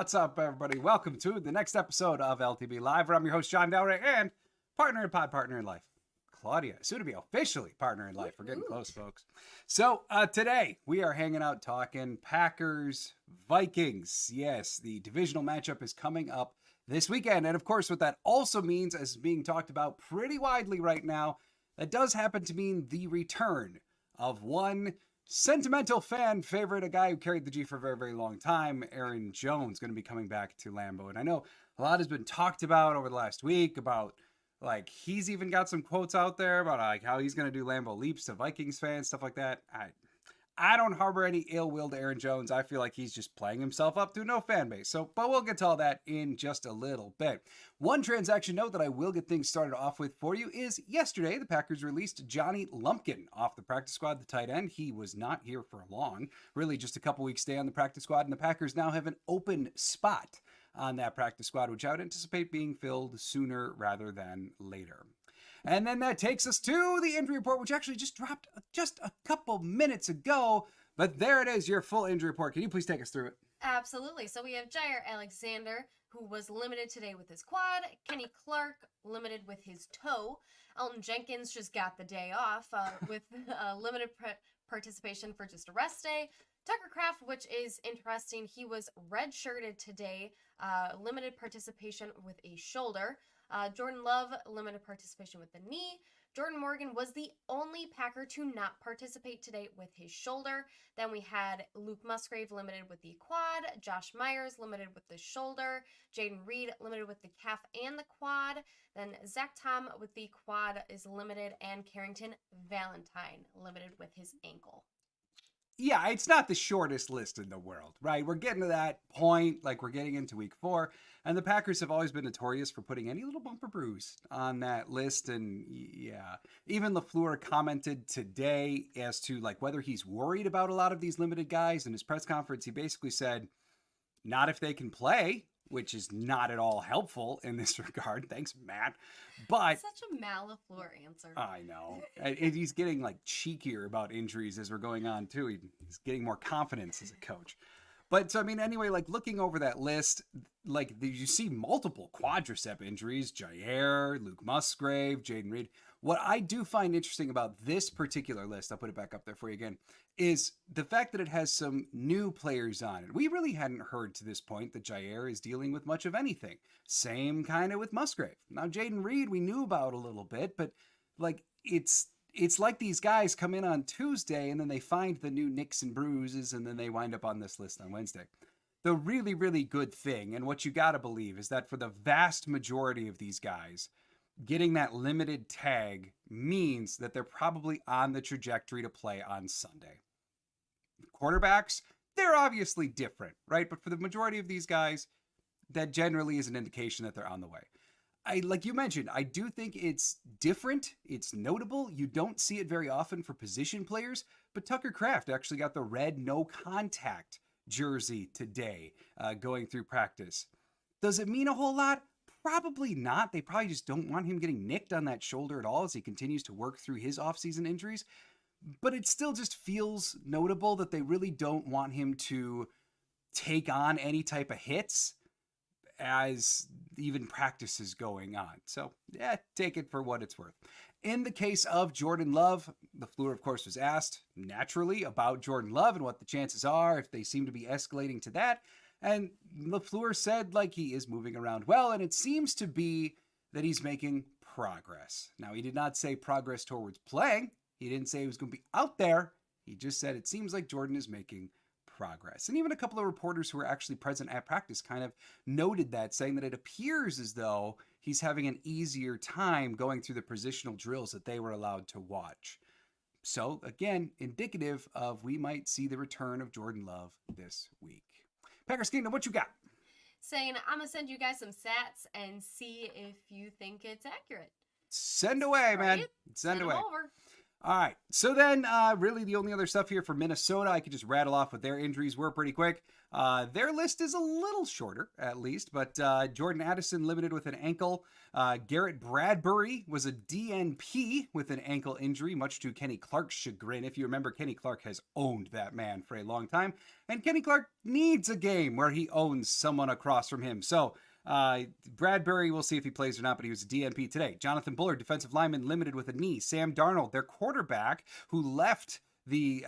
What's up, everybody? Welcome to the next episode of LTB Live, where I'm your host, John Delray, and partner in pod, partner in life, Claudia, soon to be officially partner in life. We're getting close, folks. So today we are hanging out talking Packers, Vikings. Yes, the divisional matchup is coming up this weekend. And of course, what that also means, as being talked about pretty widely right now, that does happen to mean the return of one sentimental fan favorite, a guy who carried the G for a very, very long time, Aaron Jones, going to be coming back to Lambeau. And I know a lot has been talked about over the last week about, like, he's even got some quotes out there about like how he's going to do Lambeau leaps to Vikings fans, stuff like that. I don't harbor any ill will to Aaron Jones. I feel like he's just playing himself up to no fan base. But we'll get to all that in just a little bit. One transaction note that I will get things started off with for you is yesterday, the Packers released Johnny Lumpkin off the practice squad, the tight end. He was not here for long, really just a couple weeks stay on the practice squad, and the Packers now have an open spot on that practice squad, which I would anticipate being filled sooner rather than later. And then that takes us to the injury report, which actually just dropped just a couple minutes ago. But there it is, your full injury report. Can you please take us through it? Absolutely. So we have Jair Alexander, who was limited today with his quad. Kenny Clark, limited with his toe. Elton Jenkins just got the day off with limited participation for just a rest day. Tucker Kraft, which is interesting, he was redshirted today, limited participation with a shoulder. Jordan Love, limited participation with the knee. Jordan Morgan was the only Packer to not participate today with his shoulder. Then we had Luke Musgrave limited with the quad. Josh Myers limited with the shoulder. Jaden Reed limited with the calf and the quad. Then Zach Tom with the quad is limited. And Carrington Valentine limited with his ankle. Yeah, it's not the shortest list in the world, right? We're getting to that point, like we're getting into week 4, and the Packers have always been notorious for putting any little bumper bruise on that list. And yeah, even LaFleur commented today as to like whether he's worried about a lot of these limited guys. In his press conference, he basically said, not if they can play, which is not at all helpful in this regard. Thanks, Matt. But such a LaFleur answer. I know. And he's getting like cheekier about injuries as we're going on too. He's getting more confidence as a coach. But so, I mean, anyway, like looking over that list, like you see multiple quadricep injuries, Jair, Luke Musgrave, Jaden Reed. What I do find interesting about this particular list, I'll put it back up there for you again, is the fact that it has some new players on it. We really hadn't heard to this point that Jair is dealing with much of anything. Same kind of with Musgrave. Now, Jaden Reed, we knew about a little bit, but like it's like these guys come in on Tuesday and then they find the new nicks and bruises and then they wind up on this list on Wednesday. The really, really good thing, and what you got to believe, is that for the vast majority of these guys, getting that limited tag means that they're probably on the trajectory to play on Sunday. Quarterbacks, they're obviously different, right? But for the majority of these guys, that generally is an indication that they're on the way. Like you mentioned, I do think it's different. It's notable. You don't see it very often for position players, but Tucker Kraft actually got the red no contact jersey today going through practice. Does it mean a whole lot? Probably not. They probably just don't want him getting nicked on that shoulder at all as he continues to work through his offseason injuries. But it still just feels notable that they really don't want him to take on any type of hits as even practice is going on. So, yeah, take it for what it's worth. In the case of Jordan Love, LaFleur, of course, was asked naturally about Jordan Love and what the chances are if they seem to be escalating to that. And LaFleur said, like, he is moving around well, and it seems to be that he's making progress. Now, he did not say progress towards playing. He didn't say he was going to be out there. He just said it seems like Jordan is making progress. And even a couple of reporters who were actually present at practice kind of noted that, saying that it appears as though he's having an easier time going through the positional drills that they were allowed to watch. So, again, indicative of we might see the return of Jordan Love this week. Packers Kingdom, what you got? Saying, I'm going to send you guys some stats and see if you think it's accurate. Send away, man. Right? Send away. Over. All right. So then, really, the only other stuff here for Minnesota, I could just rattle off what their injuries were pretty quick. Their list is a little shorter, at least, but Jordan Addison limited with an ankle. Garrett Bradbury was a DNP with an ankle injury, much to Kenny Clark's chagrin. If you remember, Kenny Clark has owned that man for a long time, and Kenny Clark needs a game where he owns someone across from him. So, Bradbury, we'll see if he plays or not, but he was a DNP today. Jonathan Bullard, defensive lineman, limited with a knee. Sam Darnold, their quarterback, who left the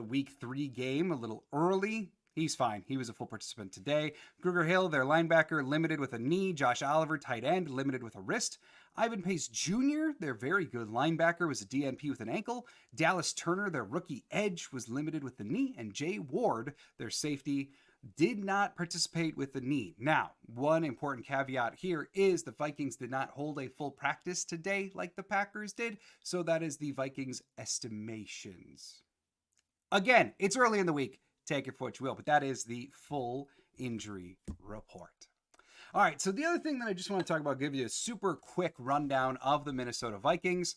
week 3 game a little early. He's fine. He was a full participant today. Gruger Hill, their linebacker, limited with a knee. Josh Oliver, tight end, limited with a wrist. Ivan Pace Jr., their very good linebacker, was a DNP with an ankle. Dallas Turner, their rookie edge, was limited with the knee. And Jay Ward, their safety, did not participate with the knee. Now, one important caveat here is the Vikings did not hold a full practice today like the Packers did, so that is the Vikings' estimations. Again, it's early in the week. Take it for what you will, but that is the full injury report. All right, so the other thing that I just want to talk about, give you a super quick rundown of the Minnesota Vikings.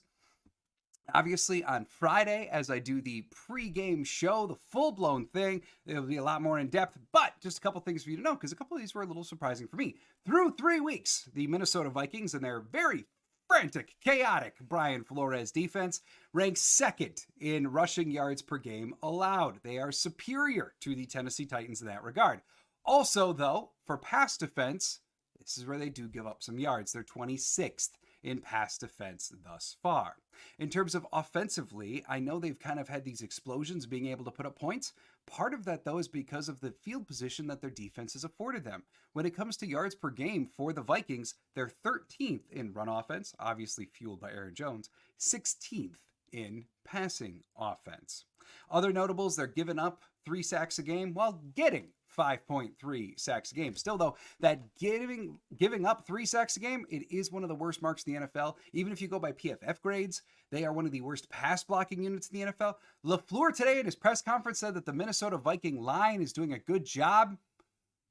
Obviously, on Friday, as I do the pre-game show, the full-blown thing, it'll be a lot more in-depth, but just a couple things for you to know, because a couple of these were a little surprising for me. Through 3 weeks, the Minnesota Vikings and their very frantic, chaotic Brian Flores defense ranks second in rushing yards per game allowed. They are superior to the Tennessee Titans in that regard. Also, though, for pass defense, this is where they do give up some yards. They're 26th in pass defense thus far. In terms of offensively, I know they've kind of had these explosions being able to put up points. Part of that, though, is because of the field position that their defense has afforded them. When it comes to yards per game for the Vikings, they're 13th in run offense, obviously fueled by Aaron Jones, 16th in passing offense. Other notables, they're giving up 3 sacks a game while getting 5.3 sacks a game. Still, though, that giving up 3 sacks a game, it is one of the worst marks in the NFL. Even if you go by PFF grades, they are one of the worst pass blocking units in the NFL. LaFleur today in his press conference said that the Minnesota Viking line is doing a good job,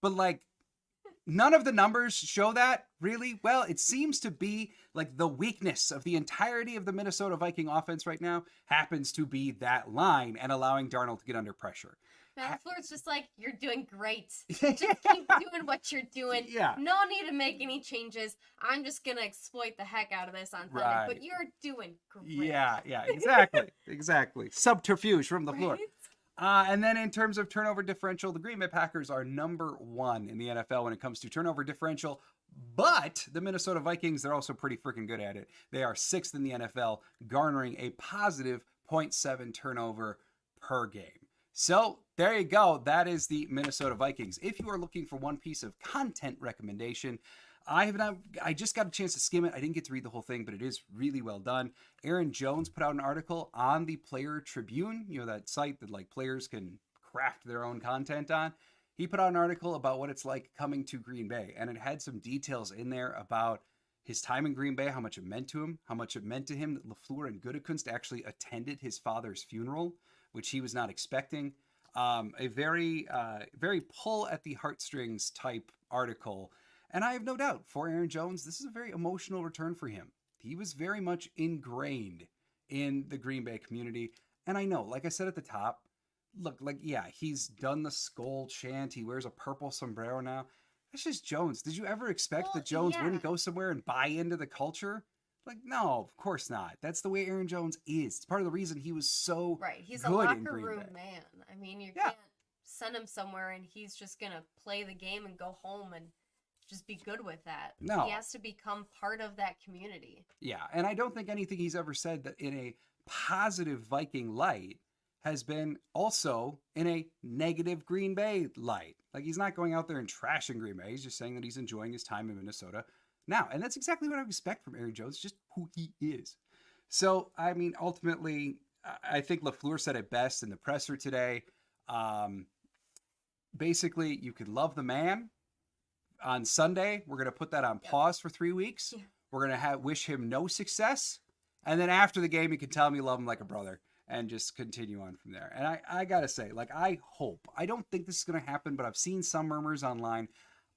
but none of the numbers show that, really. Well, it seems to be like the weakness of the entirety of the Minnesota Viking offense right now happens to be that line and allowing Darnold to get under pressure. Matt LaFleur's just like, you're doing great. Just keep doing what you're doing. Yeah. No need to make any changes. I'm just going to exploit the heck out of this on Sunday. Right. But you're doing great. Yeah, exactly. Exactly. Subterfuge from LaFleur. Right? And then in terms of turnover differential, the Green Bay Packers are number 1 in the NFL when it comes to turnover differential. But the Minnesota Vikings, they're also pretty freaking good at it. They are 6th in the NFL, garnering a positive 0.7 turnover per game. So there you go. That is the Minnesota Vikings. If you are looking for one piece of content recommendation, I just got a chance to skim it. I didn't get to read the whole thing, but it is really well done. Aaron Jones put out an article on the Player Tribune, that site that players can craft their own content on. He put out an article about what it's like coming to Green Bay, and it had some details in there about his time in Green Bay, how much it meant to him, how much it meant to him that LaFleur and Gutekunst actually attended his father's funeral, which he was not expecting. A very pull at the heartstrings type article. And I have no doubt for Aaron Jones, this is a very emotional return for him. He was very much ingrained in the Green Bay community. And I know, like I said at the top, look, he's done the skull chant. He wears a purple sombrero now. That's just Jones. Did you ever expect that Jones wouldn't go somewhere and buy into the culture? No, of course not. That's the way Aaron Jones is. It's part of the reason he was so right. He's good a locker in Green room Bay. man. I mean, you can't send him somewhere and he's just going to play the game and go home and just be good with that. No. He has to become part of that community. Yeah, and I don't think anything he's ever said that in a positive Viking light has been also in a negative Green Bay light. He's not going out there and trashing Green Bay. He's just saying that he's enjoying his time in Minnesota now. And that's exactly what I would expect from Aaron Jones, just who he is. So, I mean, ultimately, I think LaFleur said it best in the presser today. Basically, you could love the man. On Sunday, we're going to put that on pause for 3 weeks. Yeah. We're going to wish him no success. And then after the game, you can tell him you love him like a brother and just continue on from there. And I got to say, I hope, I don't think this is going to happen, but I've seen some murmurs online.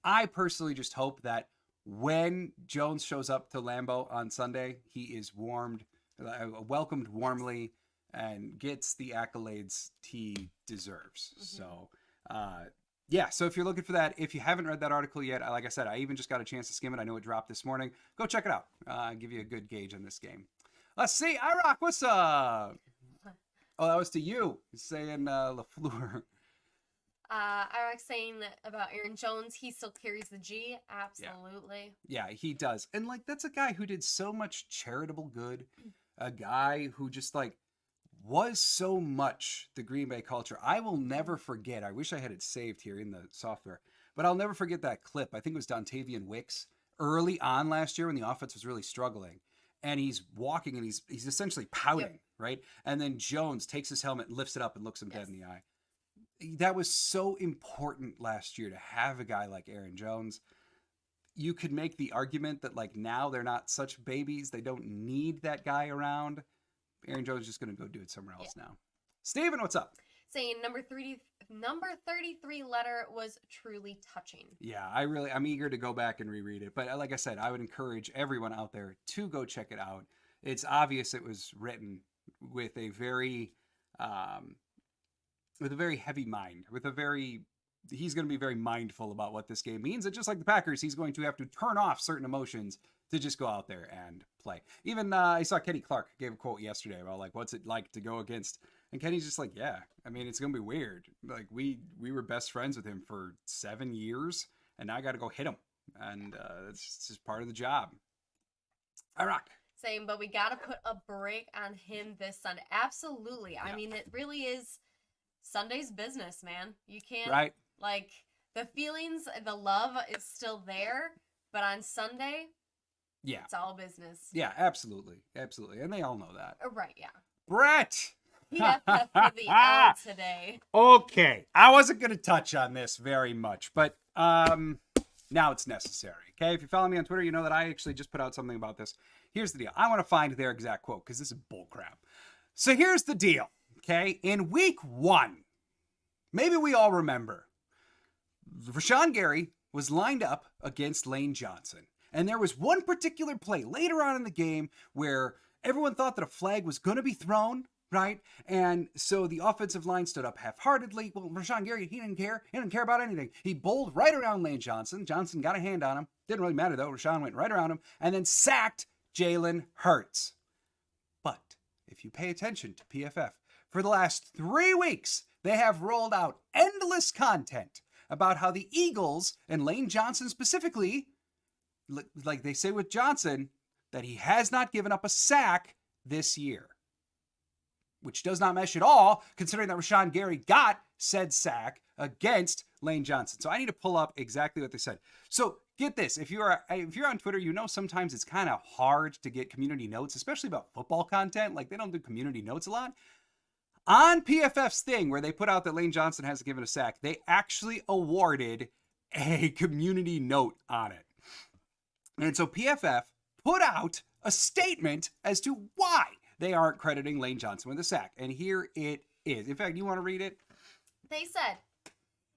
I personally just hope that when Jones shows up to Lambeau on Sunday, he is warmed welcomed warmly, and gets the accolades he deserves. So, yeah, so if you're looking for that, if you haven't read that article yet, like I said, I even just got a chance to skim it. I know it dropped this morning. Go check it out. Give you a good gauge on this game. Let's see. IROC, what's up? Oh, that was to you. He's saying LaFleur. IROC saying about Aaron Jones, he still carries the G. Absolutely. Yeah, he does. And, like, that's a guy who did so much charitable good. A guy who just, like, was so much the Green Bay culture. I will never forget. I wish I had it saved here in the software, but I'll never forget that clip. I think it was Dontavian Wicks early on last year when the offense was really struggling, and he's walking and he's essentially pouting, right? And then Jones takes his helmet, lifts it up, and looks him dead in the eye. That was so important last year to have a guy like Aaron Jones. You could make the argument that, like, now they're not such babies. They don't need that guy around. Aaron Jones is just going to go do it somewhere else now. Steven, what's up? Saying number 33 letter was truly touching. Yeah, I'm eager to go back and reread it. But like I said, I would encourage everyone out there to go check it out. It's obvious it was written with a very heavy mind, he's going to be very mindful about what this game means. And just like the Packers, he's going to have to turn off certain emotions to just go out there and play. Even I saw Kenny Clark gave a quote yesterday about, like, what's it like to go against, and Kenny's just like, yeah, I mean, it's going to be weird. Like, we were best friends with him for 7 years, and now I got to go hit him. And it's just part of the job. I rock. Saying, but we got to put a break on him this Sunday. Absolutely. Yeah. I mean, it really is Sunday's business, man. You can't, right? Like, the feelings, the love is still there, but on Sunday, yeah, it's all business. Yeah, absolutely. Absolutely. And they all know that. Right, yeah. Brett! PFF for the L today. Okay. I wasn't going to touch on this very much, but now it's necessary. Okay, if you follow me on Twitter, you know that I actually just put out something about this. Here's the deal. I want to find their exact quote because this is bullcrap. So here's the deal. Okay, in week 1, maybe we all remember, Rashawn Gary was lined up against Lane Johnson. And there was one particular play later on in the game where everyone thought that a flag was going to be thrown, right? And so the offensive line stood up half-heartedly. Well, Rashawn Gary, he didn't care. He didn't care about anything. He bowled right around Lane Johnson. Johnson got a hand on him. Didn't really matter, though. Rashawn went right around him and then sacked Jalen Hurts. But if you pay attention to PFF, for the last 3 weeks, they have rolled out endless content about how the Eagles, and Lane Johnson specifically, like they say with Johnson, that he has not given up a sack this year. Which does not mesh at all, considering that Rashawn Gary got said sack against Lane Johnson. So I need to pull up exactly what they said. So get this. If you're on Twitter, you know sometimes it's kind of hard to get community notes, especially about football content. Like, they don't do community notes a lot. On PFF's thing, where they put out that Lane Johnson hasn't given a sack, they actually awarded a community note on it. And so PFF put out a statement as to why they aren't crediting Lane Johnson with a sack. And here it is. In fact, you want to read it? They said,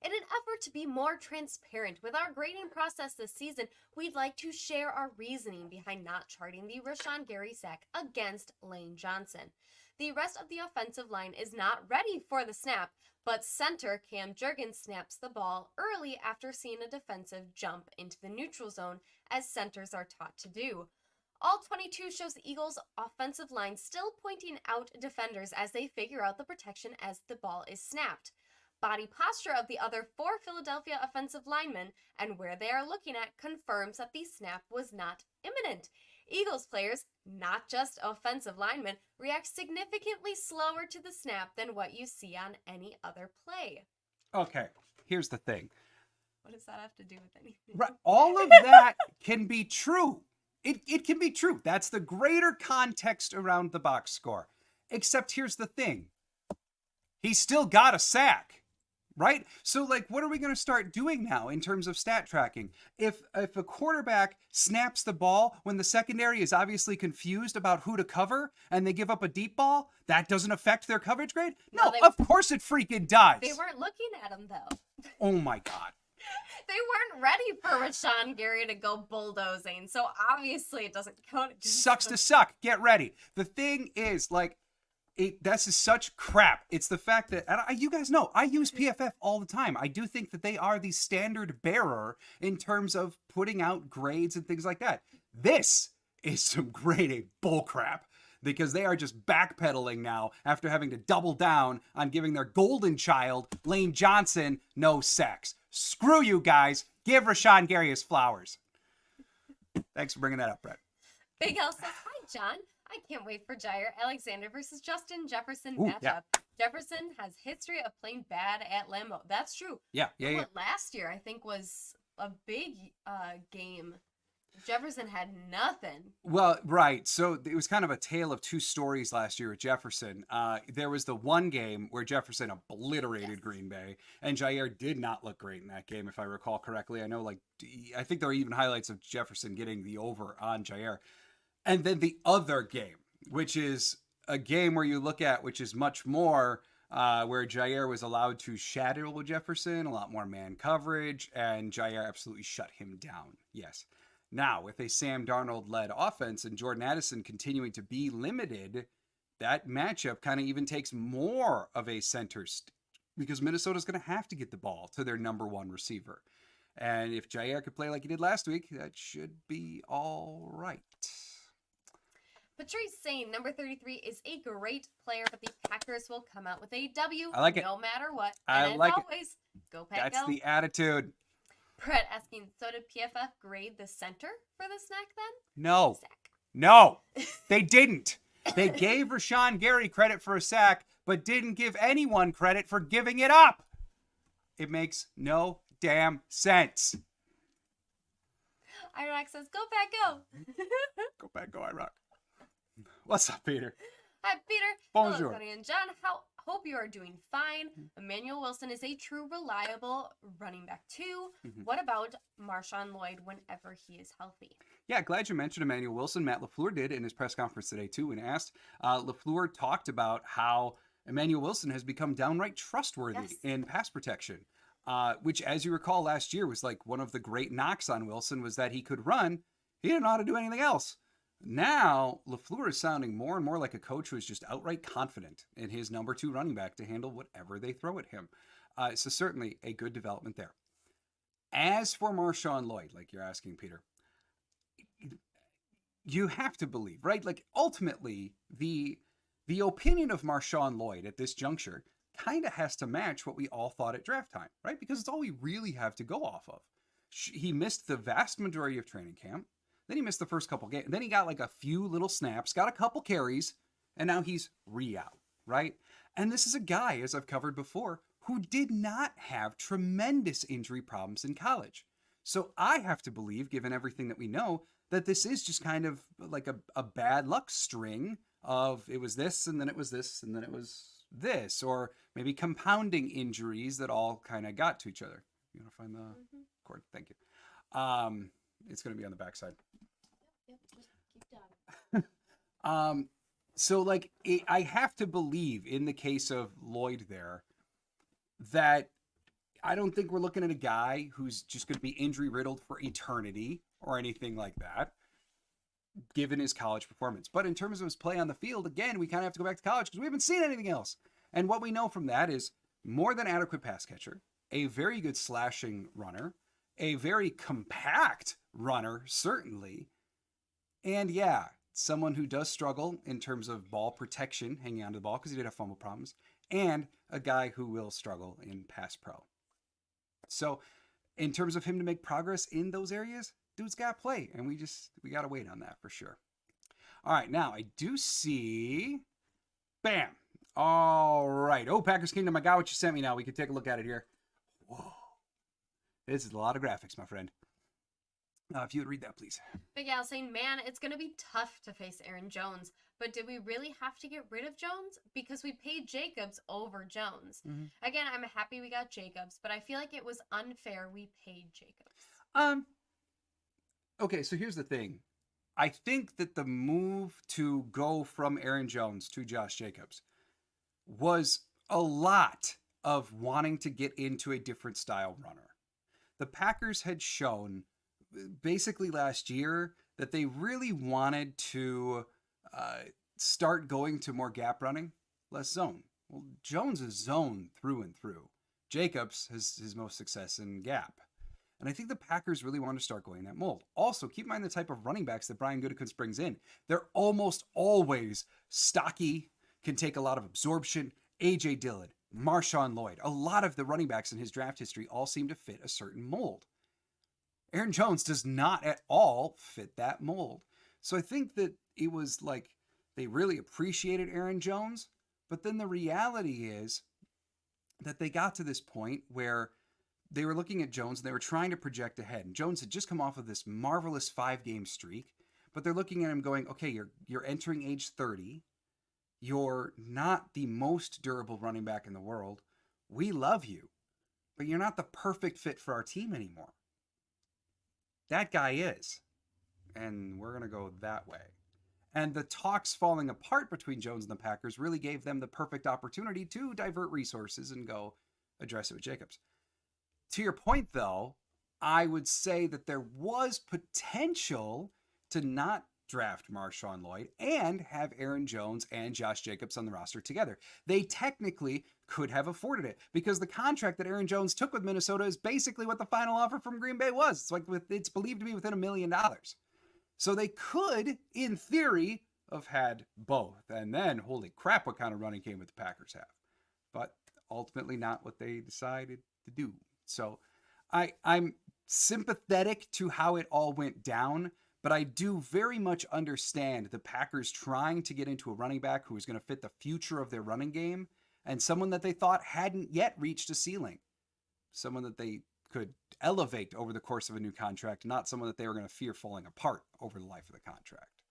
in an effort to be more transparent with our grading process this season, we'd like to share our reasoning behind not charting the Rashawn Gary sack against Lane Johnson. The rest of the offensive line is not ready for the snap, but center Cam Jurgens snaps the ball early after seeing a defensive jump into the neutral zone, as centers are taught to do. All 22 shows the Eagles' offensive line still pointing out defenders as they figure out the protection as the ball is snapped. Body posture of the other 4 Philadelphia offensive linemen and where they are looking at confirms that the snap was not imminent. Eagles players, not just offensive linemen, react significantly slower to the snap than what you see on any other play. Okay, here's the thing. What does that have to do with anything? Right, all of that can be true. It can be true. That's the greater context around the box score. Except here's the thing. He still got a sack. Right? So, like, what are we going to start doing now in terms of stat tracking? If a quarterback snaps the ball when the secondary is obviously confused about who to cover and they give up a deep ball, that doesn't affect their coverage grade? No, of course it freaking does. They weren't looking at him, though. Oh, my God. They weren't ready for Rashawn Gary to go bulldozing, so obviously it doesn't count. Sucks to suck. Get ready. The thing is, like, this is such crap. It's the fact that, and you guys know, I use PFF all the time. I do think that they are the standard bearer in terms of putting out grades and things like that. This is some grade A bullcrap, because they are just backpedaling now after having to double down on giving their golden child, Lane Johnson, no sex. Screw you guys. Give Rashawn Gary his flowers. Thanks for bringing that up, Brett. Big L says, hi, John. I can't wait for Jair Alexander versus Justin Jefferson Ooh, matchup. yeah. Jefferson has history of playing bad at Lambeau. That's true. Yeah. Last year, I think, was a big game. Jefferson had nothing. Well, right. So it was kind of a tale of two stories last year with Jefferson. There was the one game where Jefferson obliterated Green Bay, and Jair did not look great in that game, if I recall correctly. I know, I think there are even highlights of Jefferson getting the over on Jair. And then the other game, which is a game where you look at, which is much more where Jair was allowed to shadow Jefferson, a lot more man coverage, and Jair absolutely shut him down. Yes. Now, with a Sam Darnold-led offense and Jordan Addison continuing to be limited, that matchup kind of even takes more of a center because Minnesota's going to have to get the ball to their number one receiver. And if Jair could play like he did last week, that should be all right. Patrice saying number 33 is a great player, but the Packers will come out with a W I like it. no matter what. I and like as always, go Pack That's Go. the attitude. Brett asking, so did PFF grade the center for the snack then? No. Sack. No, they didn't. They gave Rashawn Gary credit for a sack, but didn't give anyone credit for giving it up. It makes no damn sense. Iraq says, go Pack Go. Go back, go Iraq. What's up, Peter? Hi, Peter. Bonjour. Hello, Cody and John. Hope you are doing fine. Emmanuel Wilson is a true, reliable running back, too. What about Marshawn Lloyd whenever he is healthy? Yeah, glad you mentioned Emmanuel Wilson. Matt LaFleur did in his press conference today, too, when asked. LaFleur talked about how Emmanuel Wilson has become downright trustworthy in pass protection, which, as you recall, last year was like one of the great knocks on Wilson was that he could run. He didn't know how to do anything else. Now, LaFleur is sounding more and more like a coach who is just outright confident in his number two running back to handle whatever they throw at him. So certainly a good development there. As for Marshawn Lloyd, like you're asking, Peter, you have to believe, right? Like ultimately, the opinion of Marshawn Lloyd at this juncture kind of has to match what we all thought at draft time, right? Because it's all we really have to go off of. He missed the vast majority of training camp. Then he missed the first couple games. Then he got like a few little snaps, got a couple carries, and now he's out, right? And this is a guy, as I've covered before, who did not have tremendous injury problems in college. So I have to believe, given everything that we know, that this is just kind of like a bad luck string of it was this, and then it was this, and then it was this, or maybe compounding injuries that all kind of got to each other. You want to find the cord? Thank you. It's going to be on the backside. Yep, just keep down. So like I have to believe in the case of Lloyd there that I don't think we're looking at a guy who's just going to be injury riddled for eternity or anything like that, given his college performance. But in terms of his play on the field, again, we kind of have to go back to college because we haven't seen anything else. And what we know from that is more than adequate pass catcher, a very good slashing runner, a very compact runner, certainly. And yeah, someone who does struggle in terms of ball protection, hanging onto the ball, because he did have fumble problems, and a guy who will struggle in pass pro. So in terms of him to make progress in those areas, dude's got to play, and we got to wait on that for sure. All right, now I do see, bam. All right. Oh, Packers Kingdom, I got what you sent me now. We can take a look at it here. Whoa. This is a lot of graphics, my friend. If you would read that, please. Big Al saying, man, it's going to be tough to face Aaron Jones. But did we really have to get rid of Jones? Because we paid Jacobs over Jones. Again, I'm happy we got Jacobs, but I feel like it was unfair we paid Jacobs. Okay, so here's the thing. I think that the move to go from Aaron Jones to Josh Jacobs was a lot of wanting to get into a different style runner. the Packers had shown basically last year that they really wanted to start going to more gap running, less zone. Well, Jones is zone through and through. Jacobs has his most success in gap. And I think the Packers really want to start going that mold. Also, keep in mind the type of running backs that Brian Gutekunst brings in. They're almost always stocky, can take a lot of absorption. A.J. Dillon, Marshawn Lloyd, a lot of the running backs in his draft history all seem to fit a certain mold. Aaron Jones does not at all fit that mold. So I think that it was like they really appreciated Aaron Jones, but then the reality is that they got to this point where they were looking at Jones and they were trying to project ahead. And Jones had just come off of this marvelous 5-game streak, but they're looking at him going, okay, you're entering age 30. You're not the most durable running back in the world. We love you, but you're not the perfect fit for our team anymore. That guy is. And we're going to go that way. And the talks falling apart between Jones and the Packers really gave them the perfect opportunity to divert resources and go address it with Jacobs. To your point, though, I would say that there was potential to not draft Marshawn Lloyd and have Aaron Jones and Josh Jacobs on the roster together. They technically could have afforded it because the contract that Aaron Jones took with Minnesota is basically what the final offer from Green Bay was. It's like it's believed to be within $1 million. So they could, in theory, have had both. And then, holy crap, what kind of running game would the Packers have? But ultimately not what they decided to do. So I'm sympathetic to how it all went down, but I do very much understand the Packers trying to get into a running back who is going to fit the future of their running game and someone that they thought hadn't yet reached a ceiling. Someone that they could elevate over the course of a new contract, not someone that they were going to fear falling apart over the life of the contract.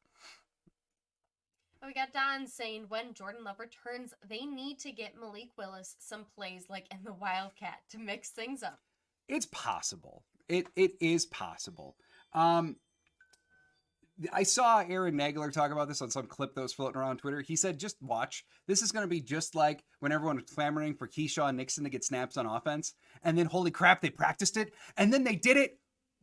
We got Don saying when Jordan Love returns, they need to get Malik Willis some plays like in the Wildcat to mix things up. It's possible. It is possible. I saw Aaron Nagler talk about this on some clip that was floating around Twitter. He said, just watch. This is going to be just like when everyone was clamoring for Keyshawn Nixon to get snaps on offense. And then, holy crap, they practiced it. And then they did it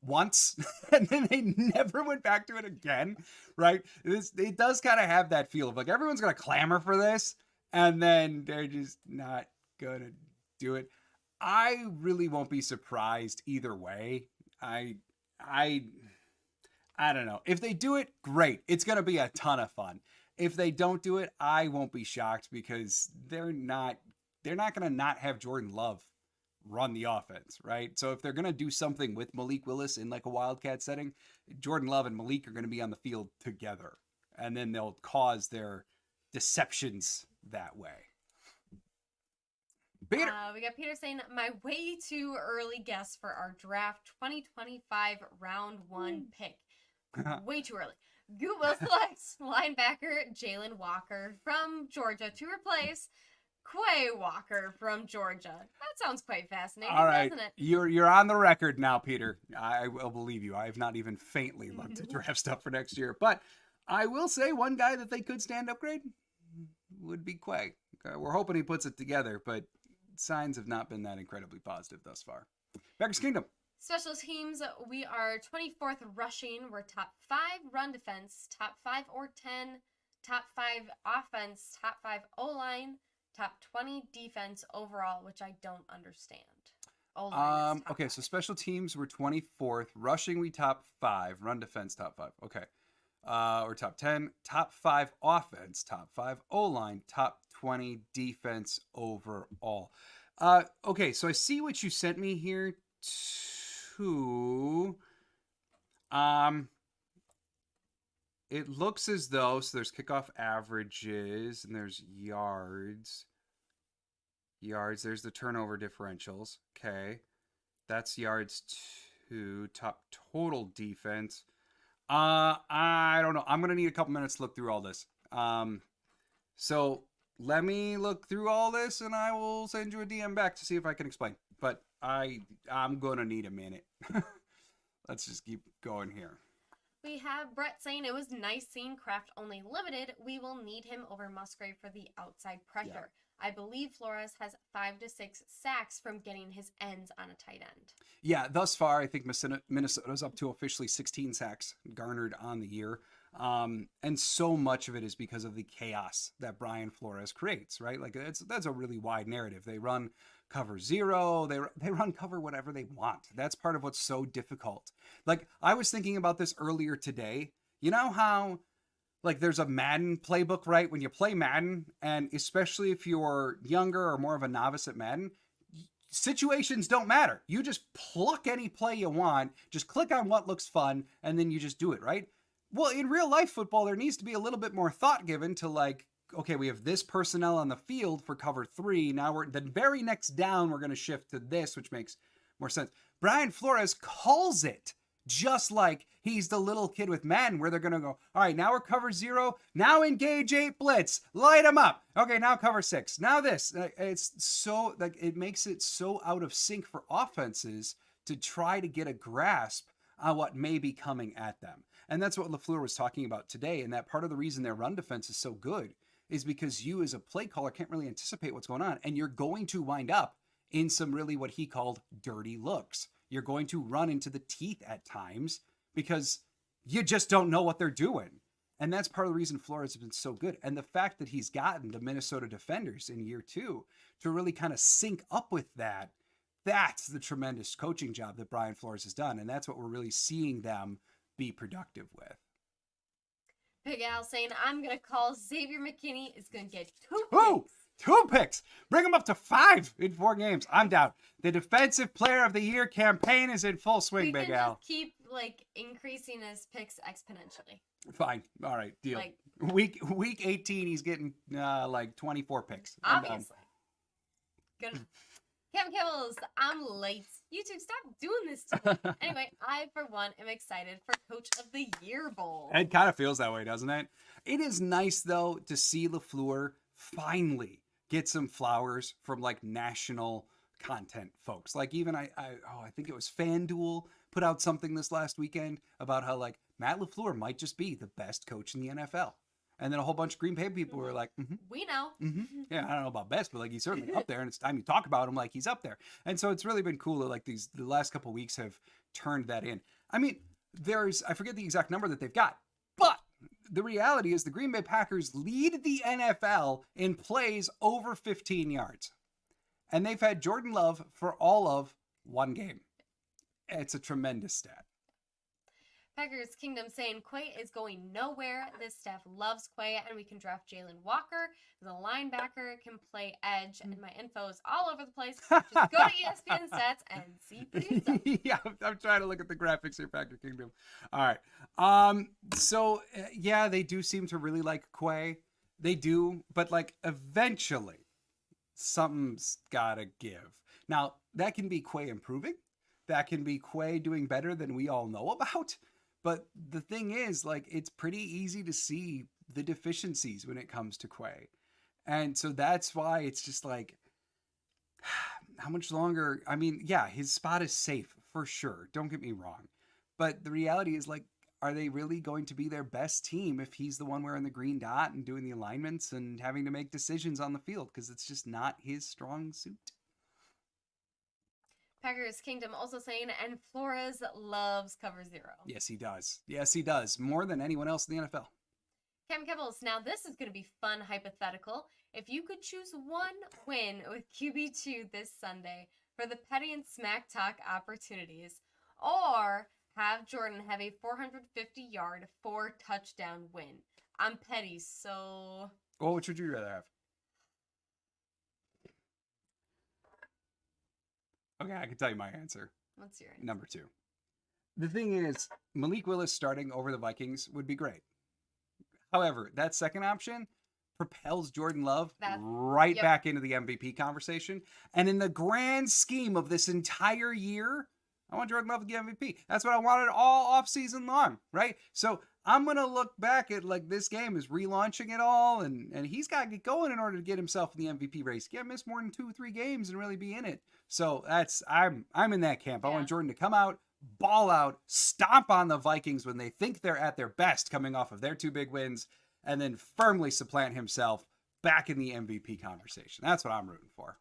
once. And then they never went back to it again. Right? It does kind of have that feel of like everyone's going to clamor for this. And then they're just not going to do it. I really won't be surprised either way. I don't know. If they do it, great. It's going to be a ton of fun. If they don't do it, I won't be shocked because they're not going to not have Jordan Love run the offense, right? So if they're going to do something with Malik Willis in like a Wildcat setting, Jordan Love and Malik are going to be on the field together. And then they'll cause their deceptions that way. Peter. We got Peter saying, my way too early guess for our draft 2025 round 1 pick. Way too early. Goot will select linebacker Jalen Walker from Georgia to replace Quay Walker from Georgia. That sounds quite fascinating, all right, doesn't it? You're on the record now, Peter. I will believe you. I have not even faintly looked at draft stuff for next year. But I will say one guy that they could stand upgrade would be Quay. Okay, we're hoping he puts it together, but signs have not been that incredibly positive thus far. Packers Kingdom. Special teams, we are 24th rushing. We're top 5 run defense, top 5 or 10, top 5 offense, top 5 O-line, top 20 defense overall, which I don't understand. Okay, so special teams, we're 24th. Rushing, we top 5. Run defense, top 5. Okay. Or top 10. Top 5 offense, top 5 O-line, top 20 defense overall. Okay, so I see what you sent me here too. It looks as though, so there's kickoff averages and there's yards. There's the turnover differentials. Okay. That's yards to top total defense. I don't know. I'm going to need a couple minutes to look through all this. So let me look through all this and I will send you a DM back to see if I can explain. But I'm going to need a minute. Let's just keep going here. We have Brett saying it was nice seeing Kraft only limited. We will need him over Musgrave for the outside pressure. I believe Flores has 5 to 6 sacks from getting his ends on a tight end. Yeah, thus far, I think Minnesota's up to officially 16 sacks garnered on the year. And so much of it is because of the chaos that Brian Flores creates, right? Like that's a really wide narrative. They run cover zero, they run cover whatever they want. That's part of what's so difficult. Like I was thinking about this earlier today. You know how like there's a Madden playbook, right? When you play Madden, and especially if you're younger or more of a novice at Madden, situations don't matter. You just pluck any play you want, just click on what looks fun, and then you just do it, right? Well, in real life football, there needs to be a little bit more thought given to like, okay, we have this personnel on the field for cover 3. Now we're the very next down, we're going to shift to this, which makes more sense. Brian Flores calls it just like he's the little kid with Madden, where they're going to go, all right, now we're cover 0. Now engage 8 blitz. Light them up. Okay, now cover 6. Now this. It's so, like, it makes it so out of sync for offenses to try to get a grasp on what may be coming at them. And that's what LaFleur was talking about today. And that part of the reason their run defense is so good is because you as a play caller can't really anticipate what's going on. And you're going to wind up in some really what he called dirty looks. You're going to run into the teeth at times because you just don't know what they're doing. And that's part of the reason Flores has been so good. And the fact that he's gotten the Minnesota defenders in year 2 to really kind of sync up with that, that's the tremendous coaching job that Brian Flores has done. And that's what we're really seeing them be productive with. Big Al saying, I'm going to call Xavier McKinney is going to get 2 Ooh, picks. 2 picks. Bring him up to 5 in 4 games. I'm down. The Defensive Player of the Year campaign is in full swing, Big Al. Just keep like increasing his picks exponentially. Fine. All right. Deal. Like, week 18, he's getting like 24 picks. Obviously. Good. Kevin Kibbles, I'm late. YouTube, stop doing this to me. Anyway, I, for one, am excited for Coach of the Year Bowl. It kind of feels that way, doesn't it? It is nice, though, to see LaFleur finally get some flowers from like national content folks. Like even I think it was FanDuel put out something this last weekend about how like Matt LaFleur might just be the best coach in the NFL. And then a whole bunch of Green Bay people were like, we know. Yeah, I don't know about best, but like he's certainly up there, and it's time you talk about him like he's up there. And so it's really been cool that like the last couple of weeks have turned that in. I mean, I forget the exact number that they've got, but the reality is the Green Bay Packers lead the NFL in plays over 15 yards. And they've had Jordan Love for all of 1 game. It's a tremendous stat. Packers Kingdom saying Quay is going nowhere. This staff loves Quay, and we can draft Jalen Walker as a linebacker, can play edge, and my info is all over the place. Just go to ESPN Stats and see for yourself. Yeah, I'm trying to look at the graphics here, Packer Kingdom. All right. So yeah, they do seem to really like Quay. They do, but like eventually something's gotta give. Now, that can be Quay improving. That can be Quay doing better than we all know about. But the thing is, like, it's pretty easy to see the deficiencies when it comes to Quay. And so that's why it's just like, how much longer? I mean, yeah, his spot is safe for sure. Don't get me wrong. But the reality is, like, are they really going to be their best team if he's the one wearing the green dot and doing the alignments and having to make decisions on the field? Because it's just not his strong suit. Packers Kingdom also saying, and Flores loves cover 0. Yes, he does. Yes, he does. More than anyone else in the NFL. Cam Kibbles, now this is going to be fun hypothetical. If you could choose one win with QB2 this Sunday for the Petty and Smack Talk opportunities, or have Jordan have a 450-yard, 4-touchdown win. I'm Petty, so... Well, which would you rather have? Okay, I can tell you my answer. What's your answer? Number 2. The thing is, Malik Willis starting over the Vikings would be great. However, that second option propels Jordan Love back into the MVP conversation. And in the grand scheme of this entire year, I want Jordan Love to get MVP. That's what I wanted all offseason long, right? So I'm going to look back at like this game is relaunching it all, and he's got to get going in order to get himself in the MVP race. He can't miss more than 2-3 games and really be in it. So I'm in that camp. I want Jordan to come out, ball out, stomp on the Vikings when they think they're at their best coming off of their 2 big wins, and then firmly supplant himself back in the MVP conversation. That's what I'm rooting for.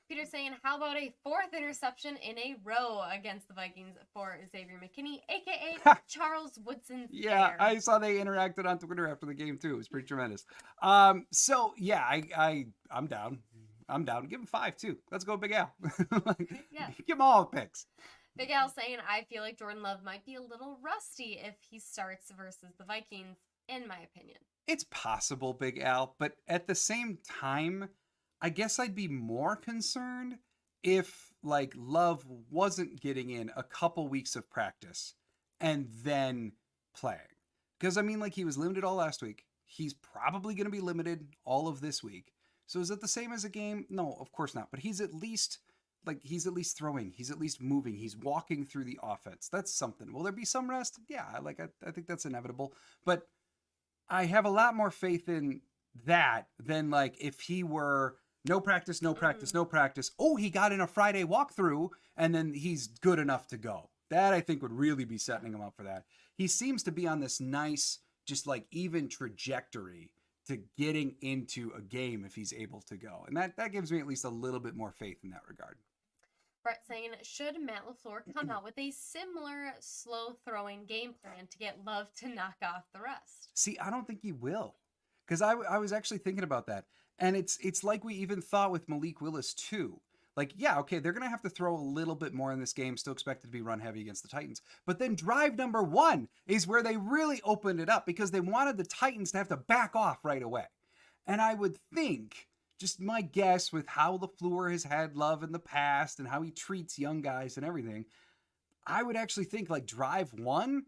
Peter saying, how about a 4th interception in a row against the Vikings for Xavier McKinney, a.k.a. Charles Woodson's Yeah, heir. I saw they interacted on Twitter after the game, too. It was pretty tremendous. So, yeah, I'm down. I'm down. Give him 5, too. Let's go, Big Al. Yeah. Give him all the picks. Big Al saying, I feel like Jordan Love might be a little rusty if he starts versus the Vikings, in my opinion. It's possible, Big Al, but at the same time, I guess I'd be more concerned if, like, Love wasn't getting in a couple weeks of practice and then playing. Because, I mean, like, he was limited all last week. He's probably going to be limited all of this week. So is it the same as a game? No, of course not. But he's at least throwing. He's at least moving. He's walking through the offense. That's something. Will there be some rest? Yeah, I think that's inevitable. But I have a lot more faith in that than, like, if he were no practice. Oh, he got in a Friday walkthrough and then he's good enough to go. That I think would really be setting him up for that. He seems to be on this nice, just like even trajectory to getting into a game if he's able to go. And that gives me at least a little bit more faith in that regard. Brett saying, should Matt LaFleur come out with a similar slow-throwing game plan to get Love to knock off the rest? See, I don't think he will. Because I was actually thinking about that. And it's like we even thought with Malik Willis too. Like, yeah, okay, they're going to have to throw a little bit more in this game, still expected to be run heavy against the Titans. But then drive number 1 is where they really opened it up because they wanted the Titans to have to back off right away. And I would think, just my guess with how LaFleur has had Love in the past and how he treats young guys and everything, I would actually think like drive 1,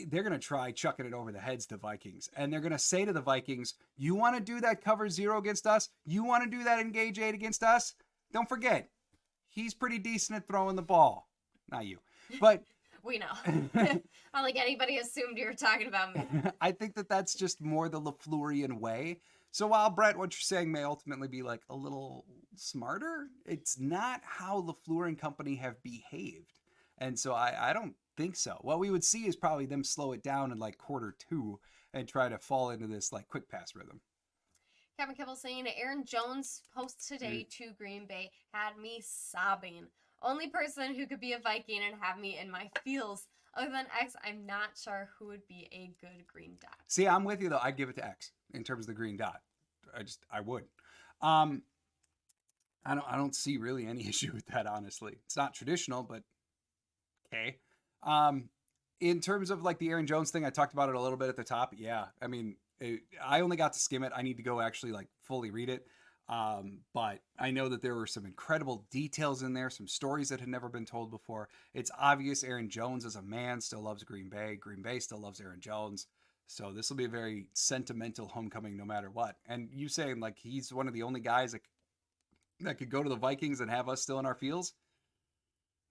they're going to try chucking it over the heads to the Vikings. And they're going to say to the Vikings, you want to do that cover 0 against us? You want to do that engage 8 against us? Don't forget, he's pretty decent at throwing the ball. Not you, but we know. I don't think anybody assumed you were talking about me. I think that's just more the LaFleurian way. So while, Brett, what you're saying may ultimately be like a little smarter, it's not how LaFleur and company have behaved. And so I don't think so. What we would see is probably them slow it down in like quarter 2 and try to fall into this like quick pass rhythm. Kevin Kibble saying, Aaron Jones' post today to Green Bay had me sobbing. Only person who could be a Viking and have me in my feels. Other than X, I'm not sure who would be a good green dot. See, I'm with you though. I'd give it to X in terms of the green dot. I would. I don't see really any issue with that, honestly. It's not traditional, but okay. In terms of like the Aaron Jones thing, I talked about it a little bit at the top. Yeah, I mean, I only got to skim it. I need to go actually like fully read it. But I know that there were some incredible details in there, some stories that had never been told before. It's obvious Aaron Jones as a man still loves Green Bay. Green Bay still loves Aaron Jones. So this will be a very sentimental homecoming no matter what. And you saying like he's one of the only guys that could go to the Vikings and have us still in our feels?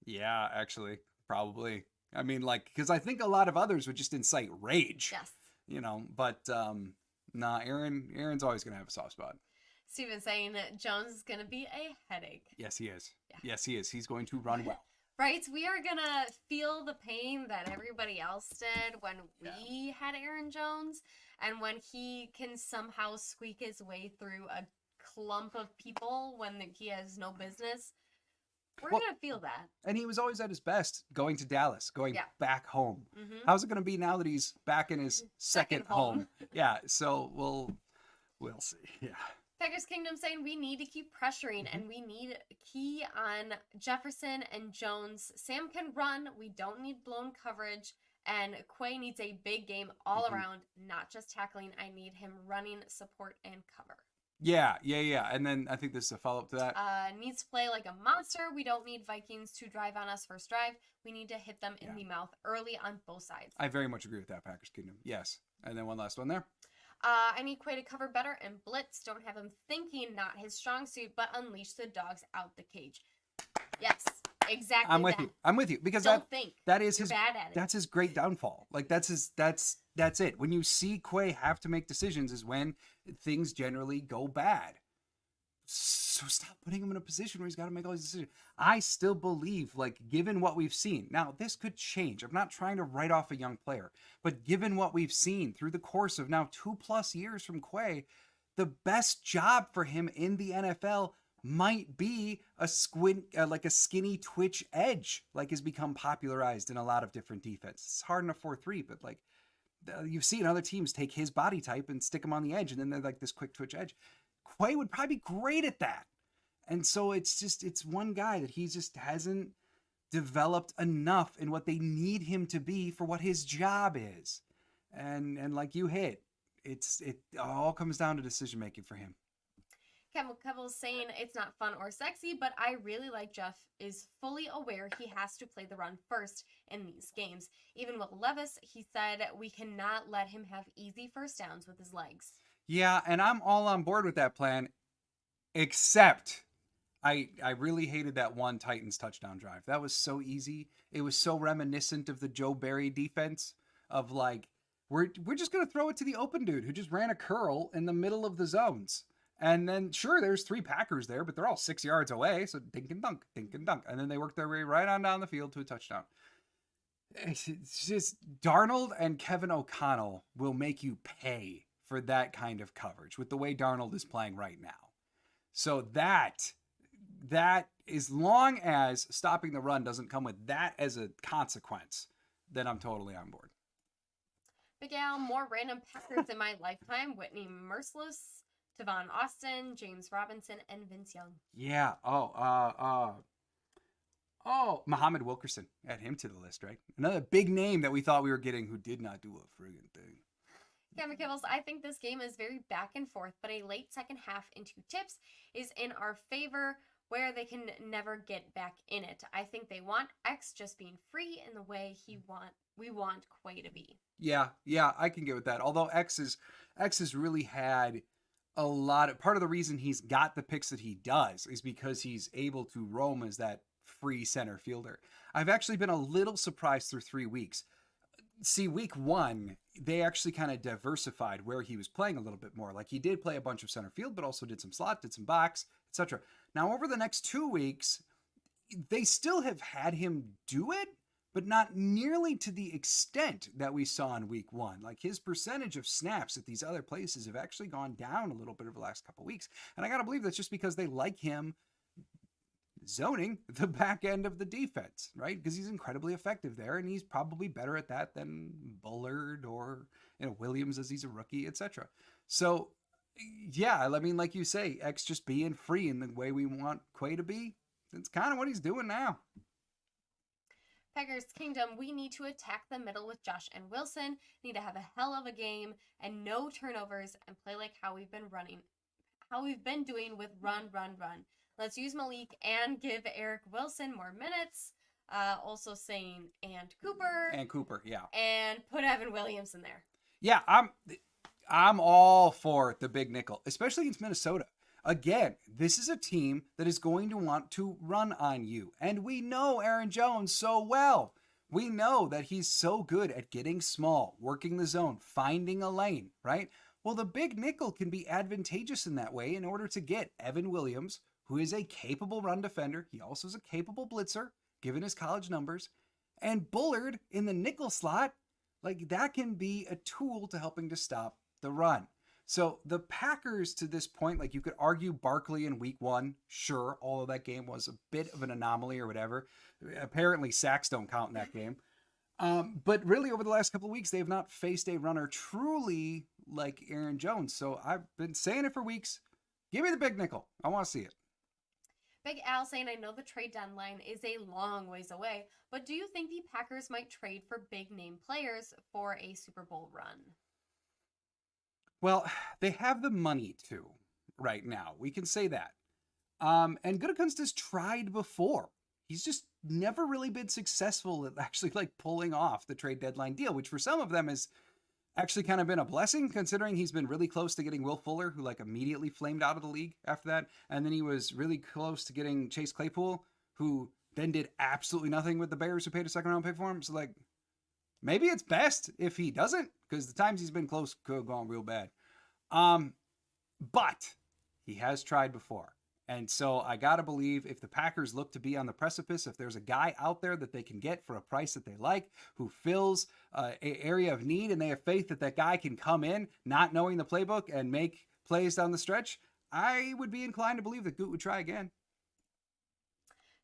Yeah, actually, probably. I mean, like, because I think a lot of others would just incite rage. Yes. You know, but nah, Aaron's always going to have a soft spot. Steven saying that Jones is going to be a headache. Yes, he is. Yeah. Yes, he is. He's going to run well. Right? We are going to feel the pain that everybody else did when we had Aaron Jones and when he can somehow squeak his way through a clump of people when he has no business. We're going to feel that. And he was always at his best going to Dallas, going back home. Mm-hmm. How's it going to be now that he's back in his second home? Yeah, so we'll see. Yeah. Packers Kingdom saying we need to keep pressuring and we need key on Jefferson and Jones. Sam can run. We don't need blown coverage. And Quay needs a big game all around, not just tackling. I need him running, support, and cover. Yeah. And then I think this is a follow-up to that. Needs to play like a monster. We don't need Vikings to drive on us first drive. We need to hit them in the mouth early on both sides. I very much agree with that, Packers Kingdom. Yes. And then one last one there. I need Quay to cover better and blitz. Don't have him thinking not his strong suit, but unleash the dogs out the cage. Yes, exactly. I'm with you because don't think that is you're his bad at it. That's his great downfall. Like that's it. When you see Quay have to make decisions is when things generally go bad. So stop putting him in a position where he's got to make all these decisions. I still believe, like, given what we've seen, now this could change. I'm not trying to write off a young player, but given what we've seen through the course of now 2+ years from Quay, the best job for him in the NFL might be a like a skinny twitch edge, like has become popularized in a lot of different defenses. It's hard in a 4-3, but like you've seen other teams take his body type and stick him on the edge, and then they're like this quick twitch edge. Quay would probably be great at that. And so it's one guy that he just hasn't developed enough in what they need him to be for what his job is. And like you hit, it all comes down to decision making for him. Kevin's saying it's not fun or sexy, but I really like Jeff is fully aware he has to play the run first in these games. Even with Levis, he said we cannot let him have easy first downs with his legs. Yeah, and I'm all on board with that plan, except I really hated that one Titans touchdown drive. That was so easy. It was so reminiscent of the Joe Barry defense of like, we're just going to throw it to the open dude who just ran a curl in the middle of the zones. And then, sure, there's 3 Packers there, but they're all 6 yards away. So dink and dunk, dink and dunk. And then they work their way right on down the field to a touchdown. It's just Darnold and Kevin O'Connell will make you pay for that kind of coverage with the way Darnold is playing right now. So that as long as stopping the run doesn't come with that as a consequence, then I'm totally on board. Big Al, more random Packers in my lifetime. Whitney Merciless, Tavon Austin, James Robinson, and Vince Young. Yeah. Muhammad Wilkerson. Add him to the list, right? Another big name that we thought we were getting who did not do a friggin' thing. Kevin Kibbles, I think this game is very back and forth, but a late second half in 2 tips is in our favor where they can never get back in it. I think they want X just being free in the way we want Quay to be. Yeah, I can get with that. Although X has really had a lot of, part of the reason he's got the picks that he does is because he's able to roam as that free center fielder. I've actually been a little surprised through 3 weeks. See, week 1, they actually kind of diversified where he was playing a little bit more. Like he did play a bunch of center field, but also did some slot, did some box, etc. Now, over the next 2 weeks, they still have had him do it, but not nearly to the extent that we saw in week 1. Like his percentage of snaps at these other places have actually gone down a little bit over the last couple of weeks. And I got to believe that's just because they like him zoning the back end of the defense, right? Because he's incredibly effective there, and he's probably better at that than Bullard or Williams as he's a rookie, etc. So, yeah, I mean, like you say, X just being free in the way we want Quay to be, that's kind of what he's doing now. Packers Kingdom, we need to attack the middle with Josh and Wilson, need to have a hell of a game and no turnovers and play like how we've been doing with run. Let's use Malik and give Eric Wilson more minutes. Also saying and Cooper, yeah, and put Evan Williams in there. Yeah, I'm all for the big nickel, especially against Minnesota. Again, this is a team that is going to want to run on you, and we know Aaron Jones so well. We know that he's so good at getting small, working the zone, finding a lane, right? Well, the big nickel can be advantageous in that way in order to get Evan Williams, who is a capable run defender. He also is a capable blitzer, given his college numbers. And Bullard in the nickel slot, like that can be a tool to helping to stop the run. So the Packers to this point, like you could argue Barkley in week 1, sure, although that game was a bit of an anomaly or whatever. Apparently sacks don't count in that game. But really over the last couple of weeks, they have not faced a runner truly like Aaron Jones. So I've been saying it for weeks. Give me the big nickel. I want to see it. Big Al saying, I know the trade deadline is a long ways away, but do you think the Packers might trade for big name players for a Super Bowl run? Well, they have the money to right now. We can say that. And Gutekunst has tried before. He's just never really been successful at actually like pulling off the trade deadline deal, which for some of them has actually kind of been a blessing considering he's been really close to getting Will Fuller, who like immediately flamed out of the league after that. And then he was really close to getting Chase Claypool, who then did absolutely nothing with the Bears who paid a second round pick for him. So like, maybe it's best if he doesn't, because the times he's been close could have gone real bad. But he has tried before. And so I got to believe if the Packers look to be on the precipice, if there's a guy out there that they can get for a price that they like, who fills an area of need, and they have faith that that guy can come in not knowing the playbook and make plays down the stretch, I would be inclined to believe that Goot would try again.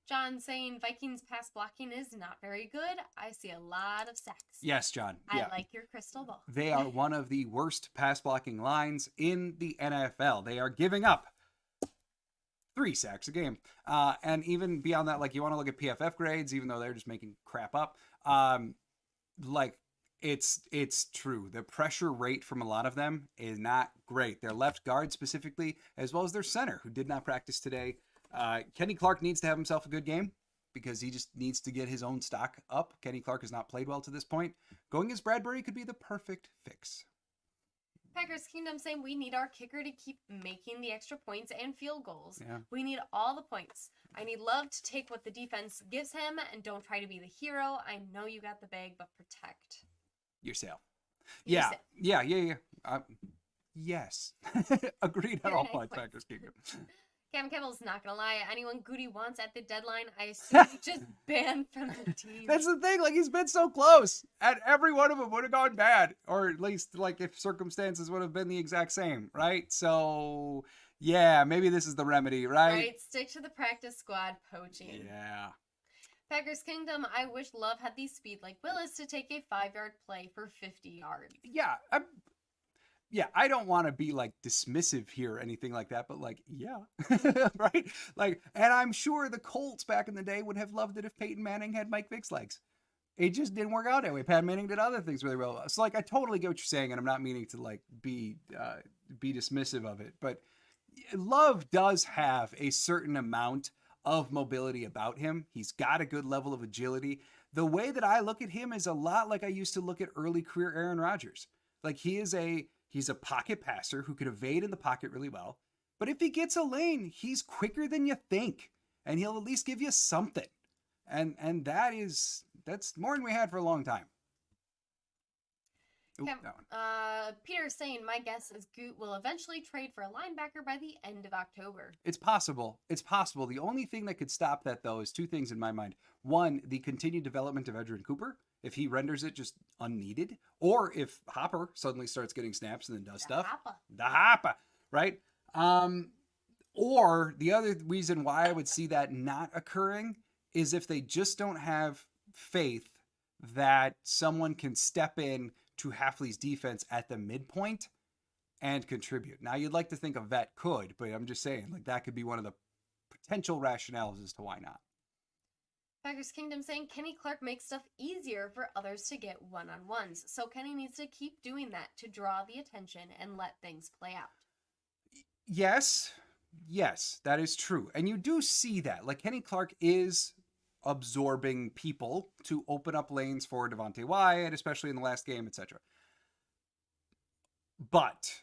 John saying Vikings pass blocking is not very good. I see a lot of sacks. Yes, John. I like your crystal ball. They are one of the worst pass blocking lines in the NFL. They are giving up 3 sacks a game. And even beyond that, like, you want to look at PFF grades, even though they're just making crap up. Like, it's true. The pressure rate from a lot of them is not great. Their left guard specifically, as well as their center, who did not practice today. Kenny Clark needs to have himself a good game because he just needs to get his own stock up. Kenny Clark has not played well to this point. Going as Bradbury could be the perfect fix. Packers Kingdom saying we need our kicker to keep making the extra points and field goals. Yeah. We need all the points. I need Love to take what the defense gives him and don't try to be the hero. I know you got the bag, but protect yourself. Yourself. Yeah. Yes. Agreed on all points, Packers Kingdom. Cam Campbell's not gonna lie. Anyone Goody wants at the deadline, I assume he just banned from the team. That's the thing. Like, he's been so close, and every one of them would have gone bad, or at least like if circumstances would have been the exact same, right? So yeah, maybe this is the remedy, right? Right. Stick to the practice squad poaching. Yeah. Packers Kingdom. I wish Love had the speed like Willis to take a 5-yard play for 50 yards. Yeah, I don't want to be like dismissive here or anything like that, but like, yeah, right? Like, and I'm sure the Colts back in the day would have loved it if Peyton Manning had Mike Vick's legs. It just didn't work out that way. Pat Manning did other things really well. So like, I totally get what you're saying, and I'm not meaning to like be dismissive of it, but Love does have a certain amount of mobility about him. He's got a good level of agility. The way that I look at him is a lot like I used to look at early career Aaron Rodgers. Like, he's a pocket passer who can evade in the pocket really well. But if he gets a lane, he's quicker than you think. And he'll at least give you something. And that's more than we had for a long time. Ooh, that one. Peter's saying, my guess is Goot will eventually trade for a linebacker by the end of October. It's possible. It's possible. The only thing that could stop that, though, is 2 things in my mind. One, the continued development of Edgerrin Cooper, if he renders it just unneeded, or if Hopper suddenly starts getting snaps and then does stuff. The Hopper, right? Or the other reason why I would see that not occurring is if they just don't have faith that someone can step in to Hafley's defense at the midpoint and contribute. Now, you'd like to think a vet could, but I'm just saying, like, that could be one of the potential rationales as to why not. Packers Kingdom saying Kenny Clark makes stuff easier for others to get one-on-ones. So Kenny needs to keep doing that to draw the attention and let things play out. Yes, that is true. And you do see that. Like, Kenny Clark is absorbing people to open up lanes for Devontae Wyatt, especially in the last game, etc. But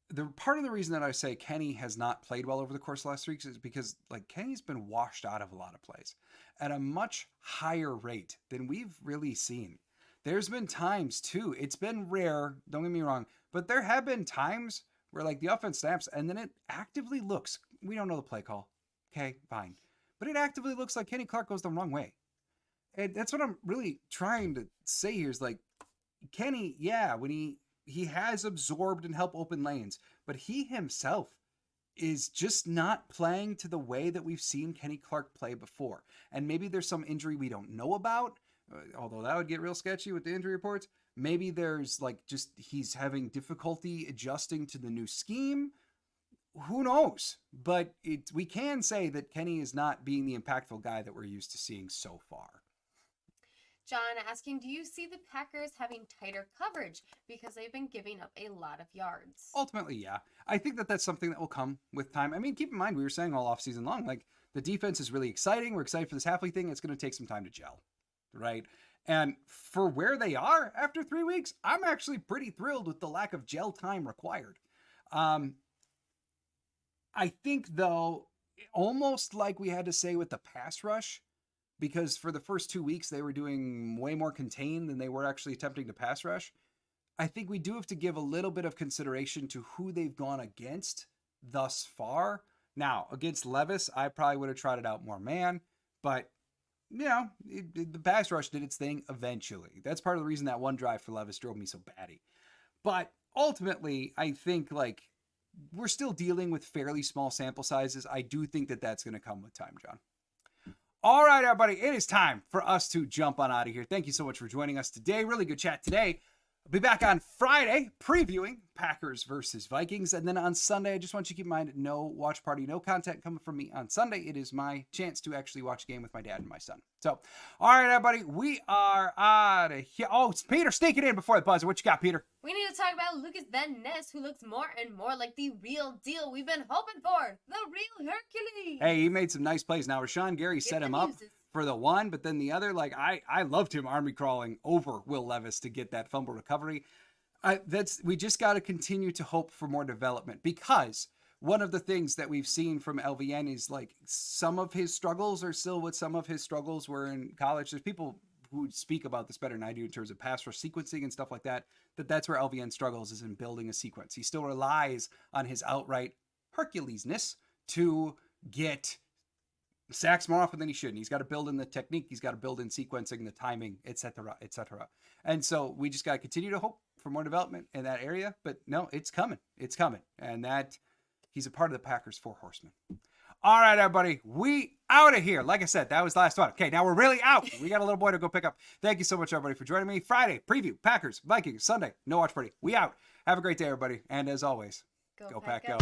the part of the reason that I say Kenny has not played well over the course of the last 3 weeks is because, like, Kenny's been washed out of a lot of plays at a much higher rate than we've really seen. There's been times too, it's been rare, don't get me wrong, but there have been times where, like, the offense snaps and then it actively looks, we don't know the play call, okay, fine, but it actively looks like Kenny Clark goes the wrong way. And that's what I'm really trying to say here is, like, Kenny, yeah, when he has absorbed and helped open lanes, but he himself is just not playing to the way that we've seen Kenny Clark play before. And maybe there's some injury we don't know about, although that would get real sketchy with the injury reports. Maybe there's, like, just he's having difficulty adjusting to the new scheme. Who knows? But we can say that Kenny is not being the impactful guy that we're used to seeing so far. John asking, do you see the Packers having tighter coverage because they've been giving up a lot of yards? Ultimately, yeah. I think that that's something that will come with time. I mean, keep in mind, we were saying all offseason long, like, the defense is really exciting. We're excited for this Hafley thing. It's going to take some time to gel, right? And for where they are after 3 weeks, I'm actually pretty thrilled with the lack of gel time required. I think, though, almost like we had to say with the pass rush, because for the first 2 weeks, they were doing way more contained than they were actually attempting to pass rush. I think we do have to give a little bit of consideration to who they've gone against thus far. Now, against Levis, I probably would have trotted out more man, but, you know, the pass rush did its thing eventually. That's part of the reason that one drive for Levis drove me so batty. But ultimately, I think, like, we're still dealing with fairly small sample sizes. I do think that that's going to come with time, John. All right, everybody, it is time for us to jump on out of here. Thank you so much for joining us today. Really good chat today. I'll be back on Friday previewing Packers versus Vikings. And then on Sunday, I just want you to keep in mind, no watch party, no content coming from me on Sunday. It is my chance to actually watch a game with my dad and my son. So, all right, everybody, we are out of here. Oh, it's Peter sneaking in before the buzzer. What you got, Peter? We need to talk about Lucas Van Ness, who looks more and more like the real deal we've been hoping for. The real Hercules. Hey, he made some nice plays. Now, Rashawn Gary set him up for the one, but then the other, like I loved him army crawling over Will Levis to get that fumble recovery. We just got to continue to hope for more development, because one of the things that we've seen from LVN is like some of his struggles are still what some of his struggles were in college. There's people who speak about this better than I do in terms of pass rush sequencing and stuff like that. That's where LVN struggles, is in building a sequence. He still relies on his outright Herculesness to get sacks more often than he should. And he's got to build in the technique. He's got to build in sequencing, the timing, etc., etc. And so we just got to continue to hope for more development in that area. But no, it's coming. It's coming. And that he's a part of the Packers' four horsemen. All right, everybody, we out of here. Like I said, that was the last one. Okay, now we're really out. We got a little boy to go pick up. Thank you so much, everybody, for joining me. Friday, preview, Packers, Vikings, Sunday, no watch party. We out. Have a great day, everybody. And as always, go Pack, go.